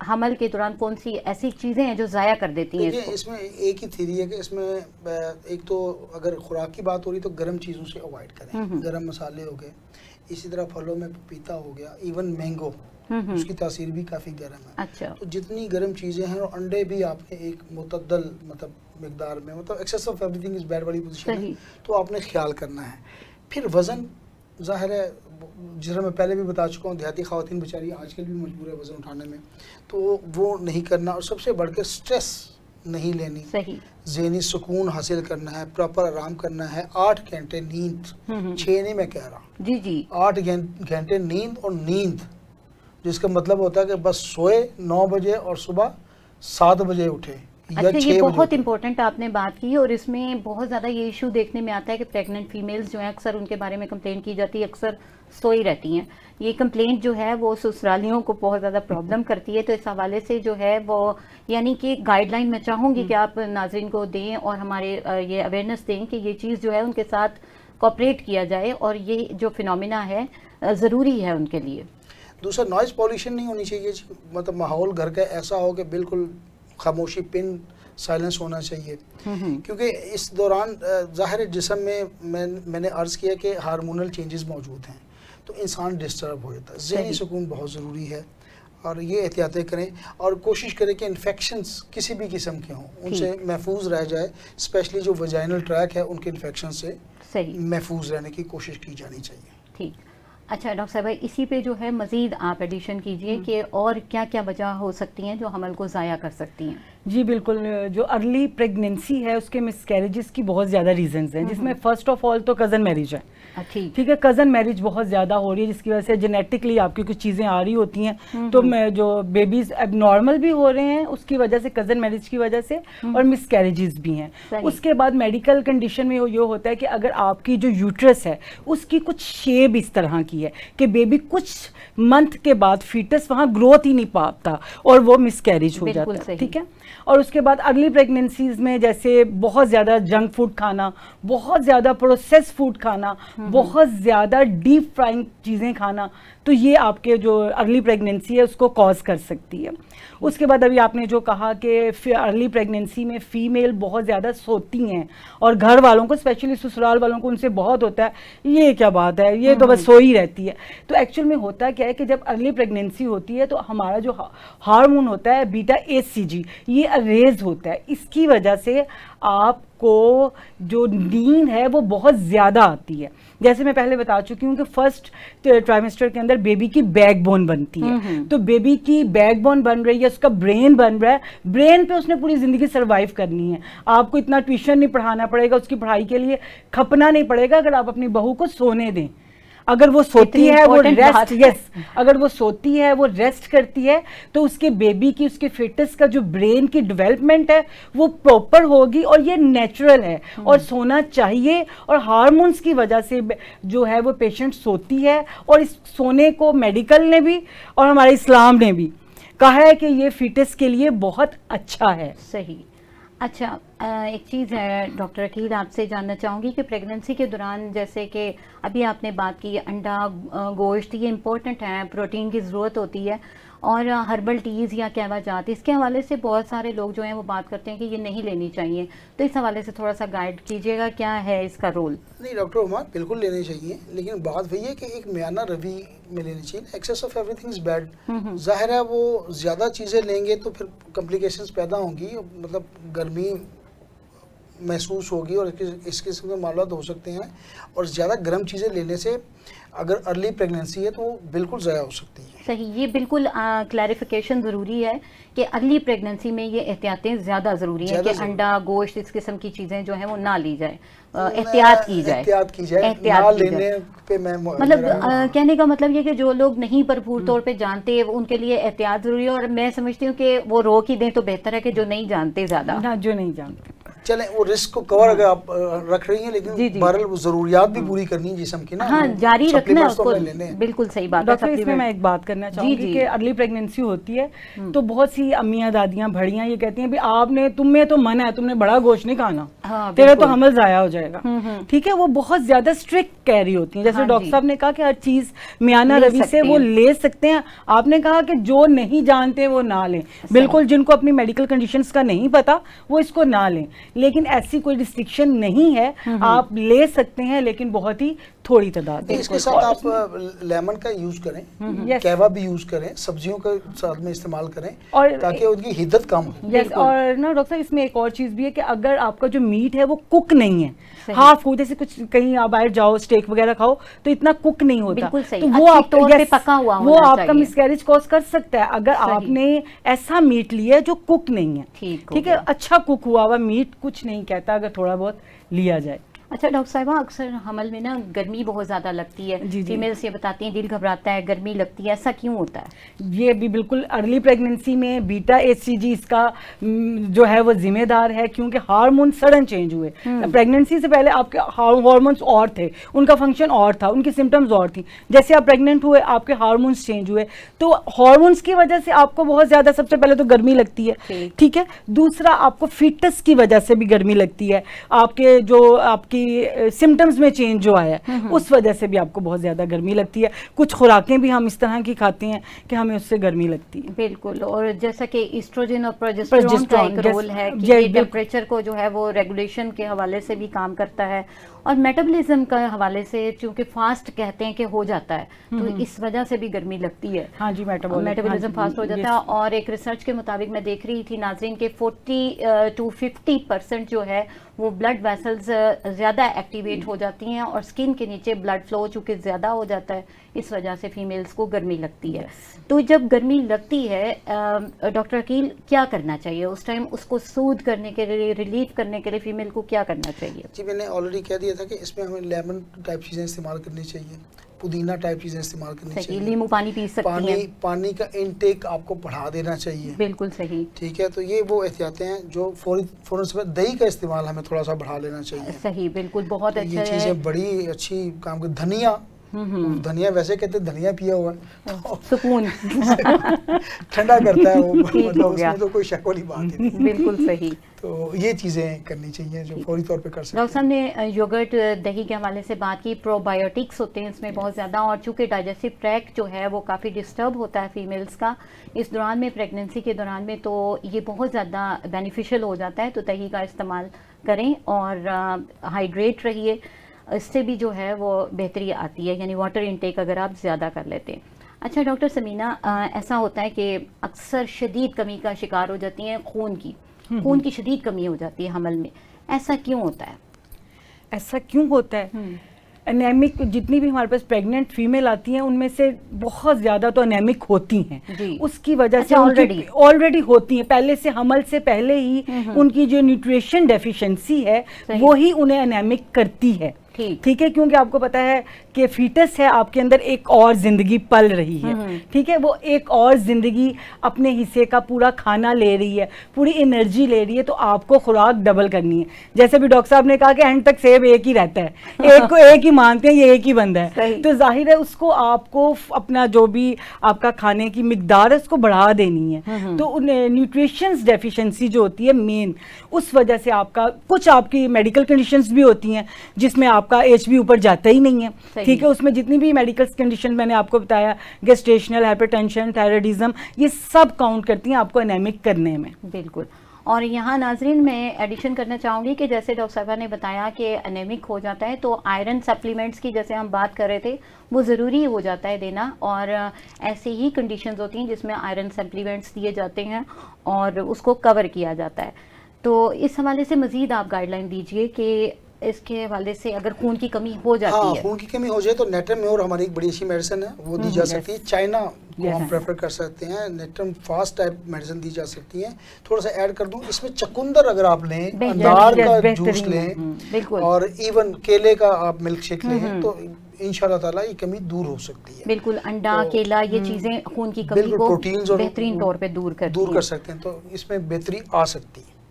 حمل کے دوران کون سی ایسی چیزیں ہیں جو ضائع کر دیتی ہیں؟ اس میں ایک ہی تھیری ہے کہ اس میں ایک تو اگر خوراک کی بات ہو رہی تو گرم چیزوں سے اوائڈ کریں، گرم مسالے ہو گئے، اسی طرح پھلوں میں پپیتا ہو گیا، ایون مینگو اس کی تاثیر بھی کافی گرم ہے. اچھا، تو جتنی گرم چیزیں ہیں، اور انڈے بھی آپ نے ایک معتدل مطلب مقدار میں، مطلب access of every thing is bad والی پوزیشن ہے، تو آپ نے خیال کرنا ہے. پھر وزن ظاہر ہے جس طرح میں پہلے بھی بتا چکا ہوں، دیہاتی خواتین بیچاری آج کل بھی مجبور ہے وزن اٹھانے میں، تو وہ نہیں کرنا. اور سب سے بڑھ کے سٹریس نہیں لینی، ذہنی سکون حاصل کرنا ہے، پراپر آرام کرنا ہے. 8 گھنٹے نیند، 6 نہیں میں کہہ رہا، 8 گھنٹے نیند. اور نیند جس کا مطلب ہوتا ہے کہ بس سوئے 9 بجے اور صبح 7 بجے اٹھے. اچھا، یہ بہت امپورٹنٹ آپ نے بات کی. اور اس میں بہت زیادہ یہ ایشو دیکھنے میں آتا ہے کہ پریگننٹ فیمیلز جو ہیں اکثر ان کے بارے میں کمپلین کی جاتی ہے، اکثر سوئی رہتی ہیں. یہ کمپلینٹ جو ہے وہ سسرالیوں کو بہت زیادہ پرابلم کرتی ہے. تو اس حوالے سے جو ہے وہ یعنی کہ گائیڈ لائن میں چاہوں گی کہ آپ ناظرین کو دیں اور ہمارے یہ اویئرنیس دیں کہ یہ چیز جو ہے ان کے ساتھ کوآپریٹ کیا جائے، اور یہ جو فینومینا ہے ضروری ہے ان کے لیے. دوسرا نوائز پولیوشن نہیں ہونی چاہیے، مطلب ماحول گھر کا ایسا ہو کہ بالکل خاموشی، پن سائلنس ہونا چاہیے. کیونکہ اس دوران ظاہر جسم میں میں نے عرض کیا کہ ہارمونل چینجز موجود ہیں، تو انسان ڈسٹرب ہو جاتا ہے. ذہنی سکون بہت ضروری ہے، اور یہ احتیاطیں کریں اور کوشش کریں کہ انفیکشنز کسی بھی قسم کے ہوں ان سے محفوظ رہ جائے. اسپیشلی جو ویجائنل ٹریک ہے ان کے انفیکشن سے محفوظ رہنے کی کوشش کی جانی چاہیے. ٹھیک. اچھا ڈاکٹر صاحبہ، اسی پہ جو ہے مزید آپ ایڈیشن کیجئے کہ اور کیا کیا وجہ ہو سکتی ہیں جو حمل کو ضائع کر سکتی ہیں. جی بالکل، جو ارلی پریگننسی ہے اس کے مسکیریجز کی بہت زیادہ ریزنز ہیں، جس میں فرسٹ آف آل تو کزن میرج ہے. ٹھیک ہے، کزن میرج بہت زیادہ ہو رہی ہے جس کی وجہ سے جینیٹکلی آپ کی کچھ چیزیں آ رہی ہوتی ہیں، تو جو بیبیز اب نارمل بھی ہو رہے ہیں اس کی وجہ سے، کزن میرج کی وجہ سے، اور مسکیریجز بھی ہیں. اس کے بعد میڈیکل کنڈیشن میں یہ ہوتا ہے کہ اگر آپ کی جو یوٹرس ہے اس کی کچھ شیپ اس طرح کی ہے کہ بیبی کچھ منتھ کے بعد فیٹس وہاں گروتھ ہی نہیں پاتا اور وہ مسکیریج ہو جاتا ہے. ٹھیک ہے. اور اس کے بعد ارلی پریگننسیز میں جیسے بہت زیادہ جنک فوڈ کھانا، بہت زیادہ پروسیس فوڈ کھانا، بہت زیادہ ڈیپ فرائنگ چیزیں کھانا، تو یہ آپ کے جو ارلی پریگننسی ہے اس کو کاز کر سکتی ہے. اس کے بعد ابھی آپ نے جو کہا کہ ارلی پریگننسی میں فیمیل بہت زیادہ سوتی ہیں، اور گھر والوں کو اسپیشلی سسرال والوں کو ان سے بہت ہوتا ہے یہ کیا بات ہے، یہ تو بس سوئی رہتی ہے. تو ایکچوئل میں ہوتا کیا ہے کہ جب ارلی پریگننسی ہوتی ہے تو ہمارا جو ہارمون ہوتا ہے بیٹا HCG یہ ریز ہوتا ہے. اس کی وجہ سے آپ کو جو نیند ہے وہ بہت زیادہ آتی ہے. جیسے میں پہلے بتا چکی ہوں کہ فرسٹ ٹرائمیسٹر کے اندر بیبی کی بیک بون بنتی ہے، تو بیبی کی بیک بون بن رہی ہے، اس کا برین بن رہا ہے، برین پہ اس نے پوری زندگی سروائیو کرنی ہے. آپ کو اتنا ٹیوشن نہیں پڑھانا پڑے گا، اس کی پڑھائی کے لیے کھپنا نہیں پڑے گا اگر آپ اپنی بہو کو سونے دیں. اگر وہ سوتی ہے وہ ریسٹ، اگر وہ سوتی ہے وہ ریسٹ کرتی ہے تو اس کے بیبی کی، اس کے فیٹس کا جو برین کی ڈیولپمنٹ ہے وہ پراپر ہوگی، اور یہ نیچرل ہے اور سونا چاہیے. اور ہارمونز کی وجہ سے جو ہے وہ پیشنٹ سوتی ہے، اور اس سونے کو میڈیکل نے بھی اور ہمارے اسلام نے بھی کہا ہے کہ یہ فیٹس کے لیے بہت اچھا ہے. صحیح. اچھا، ایک چیز ہے ڈاکٹر عقیل، آپ سے جاننا چاہوں گی کہ پریگننسی کے دوران جیسے کہ ابھی آپ نے بات کی انڈا، گوشت، یہ امپورٹنٹ ہیں، پروٹین کی ضرورت ہوتی ہے، اور ہربل ٹیز یا کہوا جات، اس کے حوالے سے بہت سارے لوگ جو ہیں وہ بات کرتے ہیں کہ یہ نہیں لینی چاہیے. تو اس حوالے سے تھوڑا سا گائیڈ کیجیے گا، کیا ہے اس کا رول؟ نہیں ڈاکٹر عمر، بالکل لینے چاہیے، لیکن بات وہی ہے کہ ایک میانہ روی میں لینی چاہیے. Access of every thing is bad. ظاہر ہے وہ زیادہ چیزیں لیں گے تو پھر کمپلیکیشنز پیدا ہوں گی، مطلب گرمی محسوس ہوگی اور اس قسم کے معاملات ہو سکتے ہیں. اور زیادہ گرم چیزیں لینے سے اگر ارلی پریگننسی ہے تو وہ بالکل ضائع ہو سکتی ہیں. صحیح. یہ بالکل کلیریفیکیشن ضروری ہے کہ ارلی پریگننسی میں یہ احتیاطیں زیادہ ضروری ہیں کہ انڈا، گوشت، اس قسم کی چیزیں جو ہیں وہ نہ لی جائیں، احتیاط کی جائے. مطلب کہنے کا مطلب یہ کہ جو لوگ نہیں بھرپور طور پہ جانتے ان کے لیے احتیاط ضروری ہے. اور میں سمجھتی ہوں کہ وہ روک ہی دیں تو بہتر ہے کہ جو نہیں جانتے زیادہ. جو نہیں جانتے. چلیں وہ رسک کو کور اگر آپ رکھ رہی ہیں، لیکن بہرحال وہ ضروریات بھی پوری کرنی ہے جسم کی نا، ہاں جاری رکھنا ہے اس کو، لینے ہیں۔ بالکل صحیح بات ہے۔ ڈاکٹر اس میں ایک بات کرنا چاہوں گی کہ ارلی پریگننسی ہوتی ہے تو بہت سی امیاں دادیاں بھڑیاں یہ کہتی ہیں بھی آپ نے، تم میں تو منع ہے، تم نے بڑا گوشت نہیں کھانا، تیرا تو حمل ضائع ہو جائے گا، ٹھیک ہے، وہ بہت زیادہ اسٹرکٹ کہہ رہی ہوتی ہیں۔ جیسے ڈاکٹر صاحب نے کہا کہ ہر چیز میانہ روی سے وہ لے سکتے ہیں، آپ نے کہا کہ جو نہیں جانتے وہ نہ لیں، بالکل، جن کو اپنی میڈیکل کنڈیشنز کا نہیں پتا وہ اس کو نہ لیں، لیکن ایسی کوئی ریسٹرکشن نہیں ہے، آپ لے سکتے ہیں لیکن بہت ہی تھوڑی تعداد۔ اس کے ساتھ آپ لیمن کا یوز کریں، کہوا بھی یوز کریں، سبزیوں کا ساتھ میں استعمال کریں تاکہ ان کی حدت کم ہو۔ اور نا ڈاکٹر صاحب اس میں ایک اور چیز بھی ہے کہ اگر آپ کا جو میٹ ہے وہ کک نہیں ہے، ہاف کوک، جیسے کچھ کہیں آپ باہر جاؤ اسٹیک وغیرہ کھاؤ تو اتنا کک نہیں ہوتا، تو وہ آپ کا مسکیریج کاز کر سکتا ہے اگر آپ نے ایسا میٹ لیا جو کک نہیں ہے، ٹھیک ہے، اچھا کک ہوا ہوا میٹ کچھ نہیں کہتا اگر تھوڑا بہت لیا جائے۔ اچھا ڈاکٹر صاحبہ، اکثر حمل میں نا گرمی بہت زیادہ لگتی ہے، فیمیلز یہ بتاتی ہیں دل گھبراتا ہے، گرمی لگتی ہے، ایسا کیوں ہوتا ہے؟ یہ بھی بالکل ارلی پریگننسی میں بیٹا ایچ سی جی اس کا جو ہے وہ ذمہ دار ہے، کیونکہ ہارمون سڈن چینج ہوئے، پریگننسی سے پہلے آپ کے ہارمونس اور تھے، ان کا فنکشن اور تھا، ان کی سمٹمز اور تھیں، جیسے آپ پریگننٹ ہوئے آپ کے ہارمونس چینج ہوئے، تو ہارمونس کی وجہ سے آپ کو بہت زیادہ، سب سے پہلے تو گرمی لگتی ہے، ٹھیک ہے، دوسرا آپ کو فیٹس کی وجہ سے بھی گرمی لگتی ہے، آپ کے جو آپ کی سمٹمز میں چینج جو آیا ہے اس وجہ سے بھی آپ کو بہت زیادہ گرمی لگتی ہے۔ کچھ خوراکیں بھی ہم اس طرح کی کھاتے ہیں کہ ہمیں اس سے گرمی لگتی ہے۔ بالکل، اور جیسا کہ ایسٹروجن اور پروجسٹرون کا ایک رول ہے کہ یہ ٹیمپریچر کو جو ہے وہ ریگولیشن کے حوالے سے بھی کام کرتا ہے، اور میٹابولزم کا حوالے سے چونکہ فاسٹ کہتے ہیں کہ ہو جاتا ہے تو اس وجہ سے بھی گرمی لگتی ہے۔ ہاں جی، میٹابولزم فاسٹ ہو جاتا ہے، اور ایک ریسرچ کے مطابق میں دیکھ رہی تھی ناظرین کے 40 to 50% جو ہے وہ بلڈ ویسلز زیادہ ایکٹیویٹ ہو جاتی ہیں، اور سکن کے نیچے بلڈ فلو چونکہ زیادہ ہو جاتا ہے، اس وجہ سے فیمیلز کو گرمی لگتی ہے۔ تو جب گرمی لگتی ہے ڈاکٹر عقیل کیا کرنا چاہیے اس ٹائم؟ اس کو سود کرنے کے لیے، ریلیف کرنے کے لیے فیمیل کو کیا کرنا چاہیے؟ جی میں نے آلریڈی کہہ دیا تھا کہ اس میں ہمیں لیمن ٹائپ چیزیں استعمال کرنی چاہیے، پودینہ ٹائپ چیزیں استعمال کرنی چاہیے، لیمو پانی پی سکتی ہیں، پانی کا انٹیک آپ کو بڑھا دینا چاہیے، بالکل صحیح، ٹھیک ہے، تو یہ وہ احتیاطیں ہیں جو فوراً سے دہی کا استعمال ہمیں تھوڑا سا بڑھا لینا چاہیے۔ صحیح، بالکل، بہت اچھا ہے، یہ چیزیں بڑی اچھی کام کی۔ دھنیا ویسے کہتے ہیں دھنیا پیا ہوا ہے سکون ٹھنڈا کرتا ہے، وہ مطلب اس میں تو کوئی شک والی بات نہیں، بالکل صحیح، تو یہ چیزیں کرنی چاہیے جو فوری طور پہ کر سکتے ہیں۔ ڈاکٹر صاحب نے یوگرٹ دہی کے حوالے سے بات کی، پرو بایوٹکس ہوتے ہیں اس میں بہت زیادہ، اور چونکہ ڈائجسٹو ٹریکٹ جو ہے وہ کافی ڈسٹرب ہوتا ہے فیمیلز کا اس دوران میں، پریگننسی کے دوران میں، تو یہ بہت زیادہ بینیفیشل ہو جاتا ہے، تو دہی کا استعمال کریں اور ہائیڈریٹ رہیے، اس سے بھی جو ہے وہ بہتری آتی ہے، یعنی واٹر انٹیک اگر آپ زیادہ کر لیتے ہیں۔ اچھا ڈاکٹر سمینہ، ایسا ہوتا ہے کہ اکثر شدید کمی کا شکار ہو جاتی ہیں، خون کی شدید کمی ہو جاتی ہے حمل میں، ایسا کیوں ہوتا ہے؟ ایسا کیوں ہوتا ہے؟ انیمک جتنی بھی ہمارے پاس پریگننٹ فیمیل آتی ہیں ان میں سے بہت زیادہ تو انیمک ہوتی ہیں، اس کی وجہ سے آلریڈی ہوتی ہیں، پہلے سے حمل سے پہلے ہی ان کی جو نیوٹریشن ڈیفیشنسی ہے وہی انہیں انیمک کرتی ہے، ٹھیک ہے، کیونکہ آپ کو پتا ہے کہ فیٹس ہے آپ کے اندر ایک اور زندگی پل رہی ہے، ٹھیک ہے، وہ ایک اور زندگی اپنے حصے کا پورا کھانا لے رہی ہے، پوری انرجی لے رہی ہے، تو آپ کو خوراک ڈبل کرنی ہے۔ جیسے بھی ڈاکٹر صاحب نے کہا کہ اینڈ تک سیب ایک ہی رہتا ہے، ایک کو ایک ہی مانتے ہیں، یہ ایک ہی بندہ ہے، تو ظاہر ہے اس کو آپ کو اپنا جو بھی آپ کا کھانے کی مقدار ہے اس کو بڑھا دینی ہے، تو نیوٹریشنز ڈیفیشنسی جو ہوتی ہے مین، اس وجہ سے آپ کا کچھ آپ کی میڈیکل کنڈیشنز بھی ہوتی ہیں جس میں آپ کا ایچ بی اوپر جاتا ہی نہیں ہے، ٹھیک ہے، اس میں جتنی بھی میڈیکل کنڈیشن میں نے آپ کو بتایا، گیسٹیشنل ہائپر ٹینشن، تھائرائیڈزم، یہ سب کاؤنٹ کرتی ہیں آپ کو انیمک کرنے میں۔ بالکل، اور یہاں ناظرین میں ایڈیشن کرنا چاہوں گی کہ جیسے ڈاکٹر صاحبہ نے بتایا کہ انیمک ہو جاتا ہے تو آئرن سپلیمنٹس کی جیسے ہم بات کر رہے تھے وہ ضروری ہو جاتا ہے دینا، اور ایسی ہی کنڈیشنز ہوتی ہیں جس میں آئرن سپلیمنٹس دیے جاتے ہیں اور اس کو کور کیا جاتا ہے، تو اس حوالے سے مزید آپ گائیڈ لائن دیجئے کہ اس کے حوالے سے اگر خون کی کمی ہو جاتی ہے، خون کی کمی ہو جائے تو نیٹرم میور ہماری ایک بڑی اچھی میڈیسن ہے، وہ دی جا سکتی ہے، چائنا کو ہم پریفر کر سکتے ہیں، نیٹرم فاسٹ ٹائپ میڈیسن دی جا سکتی ہیں۔ تھوڑا سا ایڈ کر دوں اس میں چکندر اگر آپ لیں، انار کا جوس لیں، اور ایون کیلے کا آپ ملک شیک لیں تو انشاءاللہ تعالیٰ یہ کمی دور ہو سکتی ہے۔ بالکل، انڈا، کیلا، یہ چیزیں خون کی کمی کو بہترین طور پہ دور کر سکتے ہیں، تو اس میں بہتری آ سکتی ہے۔